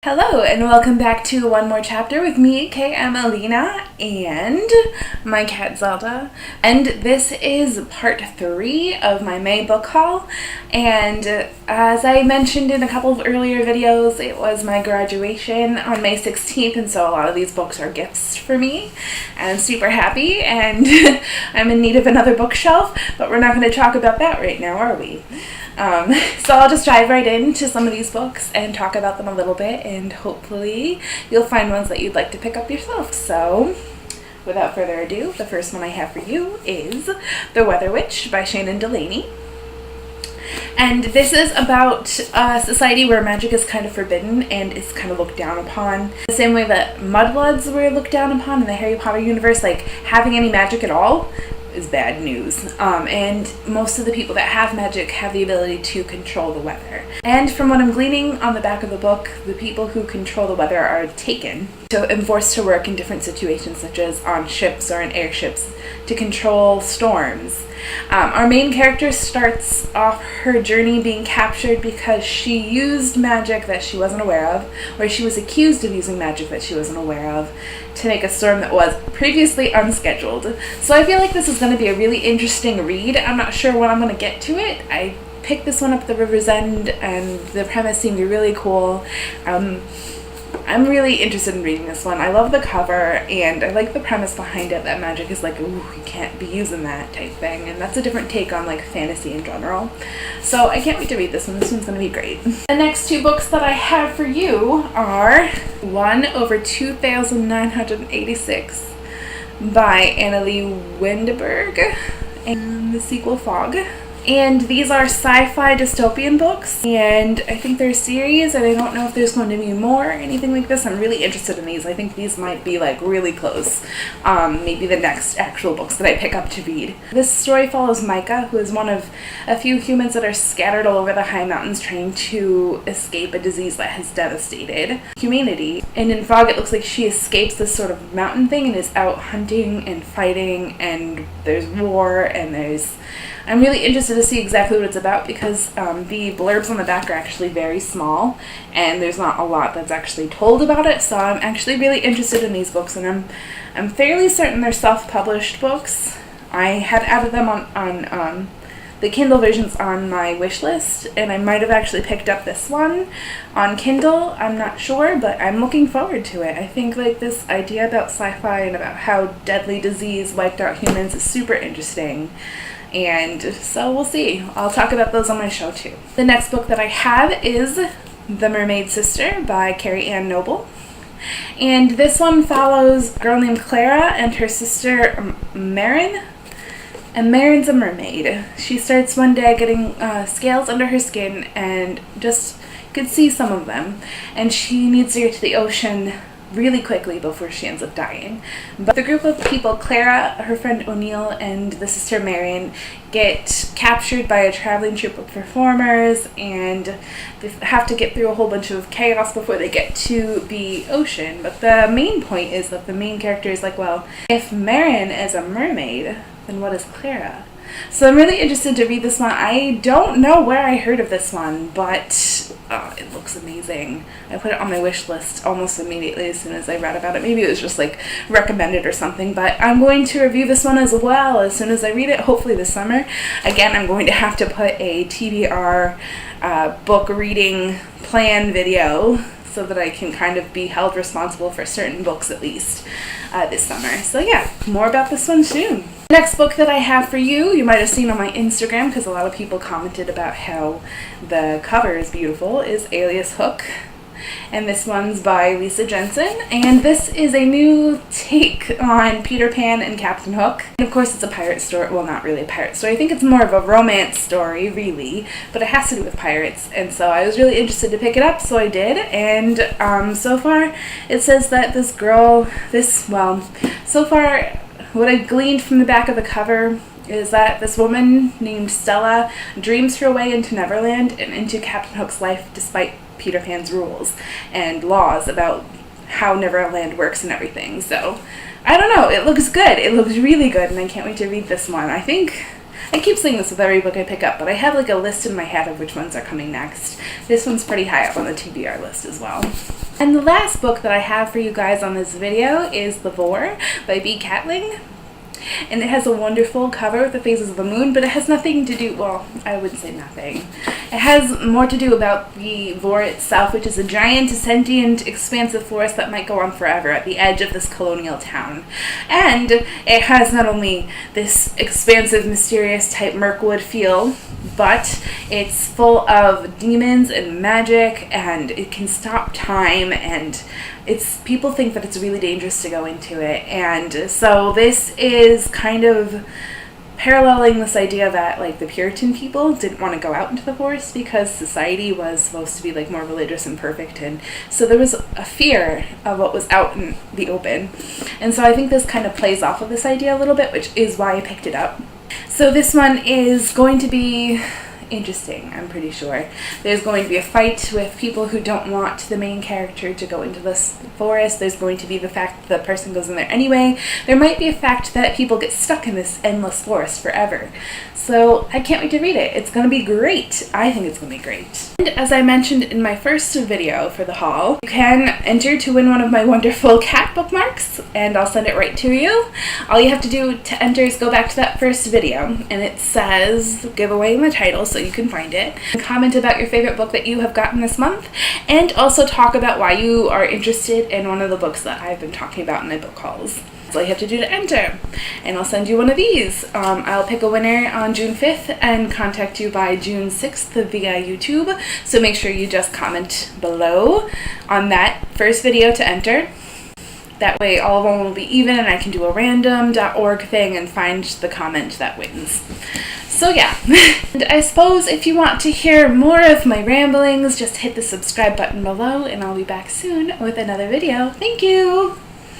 Hello and welcome back to one more chapter with me, Alleena, and my cat Zelda. And this is part 3 of my May book haul. And as I mentioned in a couple of earlier videos, it was my graduation on May 16th, and so a lot of these books are gifts for me. And I'm super happy, and I'm in need of another bookshelf, but we're not going to talk about that right now, are we? So I'll just dive right into some of these books and talk about them a little bit, and hopefully you'll find ones that you'd like to pick up yourself. So without further ado, the first one I have for you is The Weather Witch by Shannon Delaney. And this is about a society where magic is kind of forbidden and is kind of looked down upon. The same way that mudbloods were looked down upon in the Harry Potter universe, like having any magic at all is bad news. And most of the people that have magic have the ability to control the weather. And from what I'm gleaning on the back of the book, the people who control the weather are taken and forced to work in different situations, such as on ships or in airships, to control storms. Our main character starts off her journey being captured because she used magic that she wasn't aware of, or she was accused of using magic that she wasn't aware of, to make a storm that was previously unscheduled. So I feel like this is going to be a really interesting read. I'm not sure when I'm going to get to it. I picked this one up at the River's End, and the premise seemed really cool. I'm really interested in reading this one. I love the cover, and I like the premise behind it, that magic is like, ooh, you can't be using that type thing, and that's a different take on like fantasy in general. So I can't wait to read this one. This one's going to be great. The next two books that I have for you are 1/2986 by Annelie Wendeberg, and the sequel Fog. And these are sci-fi dystopian books, and I think they're a series, and I don't know if there's going to be more or anything like this. I'm really interested in these. I think these might be like really close. Maybe the next actual books that I pick up to read. This story follows Micah, who is one of a few humans that are scattered all over the high mountains trying to escape a disease that has devastated humanity. And in Fog, it looks like she escapes this sort of mountain thing and is out hunting and fighting, and there's war, and I'm really interested to see exactly what it's about, because the blurbs on the back are actually very small, and there's not a lot that's actually told about it. So I'm actually really interested in these books, and I'm fairly certain they're self-published books. I had added them on the Kindle versions on my wish list, and I might have actually picked up this one on Kindle. I'm not sure, but I'm looking forward to it. I think like this idea about sci-fi and about how deadly disease wiped out humans is super interesting. And so we'll see. I'll talk about those on my show too. The next book that I have is The Mermaid Sister by Carrie Noble. And this one follows a girl named Clara and her sister Marin. And Marin's a mermaid. She starts one day getting scales under her skin, and just could see some of them. And she needs to get to the ocean really quickly before she ends up dying. But the group of people, Clara, her friend O'Neill, and the sister Marion, get captured by a traveling troupe of performers, and they have to get through a whole bunch of chaos before they get to the ocean. But the main point is that the main character is like, well, if Marion is a mermaid, then what is Clara? So I'm really interested to read this one. I don't know where I heard of this one, but it looks amazing. I put it on my wish list almost immediately as soon as I read about it. Maybe it was just like recommended or something, but I'm going to review this one as well as soon as I read it, hopefully this summer. Again, I'm going to have to put a TBR book reading plan video so that I can kind of be held responsible for certain books at least this summer. So yeah, more about this one soon. The next book that I have for you, you might have seen on my Instagram because a lot of people commented about how the cover is beautiful, is Alias Hook. And this one's by Jensen. And this is a new take on Peter Pan and Captain Hook. And of course it's a pirate story. Well, not really a pirate story. I think it's more of a romance story, really. But it has to do with pirates. And so I was really interested to pick it up, so I did. And so far it says that this girl, so far what I gleaned from the back of the cover is that this woman named Stella dreams her way into Neverland and into Captain Hook's life despite Peter Pan's rules and laws about how Neverland works and everything. So I don't know, it looks good. It looks really good, and I can't wait to read this one. I think I keep saying this with every book I pick up, but I have like a list in my head of which ones are coming next. This one's pretty high up on the TBR list as well. And the last book that I have for you guys on this video is The Vorrh by B. Catling. And it has a wonderful cover with the phases of the moon, but it has nothing to do, well, I would say nothing. It has more to do about the Vorrh itself, which is a giant, sentient, expansive forest that might go on forever at the edge of this colonial town. And it has not only this expansive, mysterious type Mirkwood feel, but it's full of demons and magic, and it can stop time, and people think that it's really dangerous to go into it. And so this is kind of paralleling this idea that like the Puritan people didn't want to go out into the forest because society was supposed to be like more religious and perfect, and so there was a fear of what was out in the open. And so I think this kind of plays off of this idea a little bit, which is why I picked it up. So this one is going to be interesting, I'm pretty sure. There's going to be a fight with people who don't want the main character to go into this forest. There's going to be the fact that the person goes in there anyway. There might be a fact that people get stuck in this endless forest forever. So I can't wait to read it. It's going to be great. I think it's going to be great. And as I mentioned in my first video for the haul, you can enter to win one of my wonderful cat bookmarks, and I'll send it right to you. All you have to do to enter is go back to that first video, and it says giveaway in the title, so you can find it. Comment about your favorite book that you have gotten this month, and also talk about why you are interested in one of the books that I've been talking about in my book hauls. That's all you have to do to enter, and I'll send you one of these. I'll pick a winner on June 5th and contact you by June 6th via YouTube, so make sure you just comment below on that first video to enter. That way all of them will be even, and I can do a random.org thing and find the comment that wins. So yeah, and I suppose if you want to hear more of my ramblings, just hit the subscribe button below, and I'll be back soon with another video. Thank you!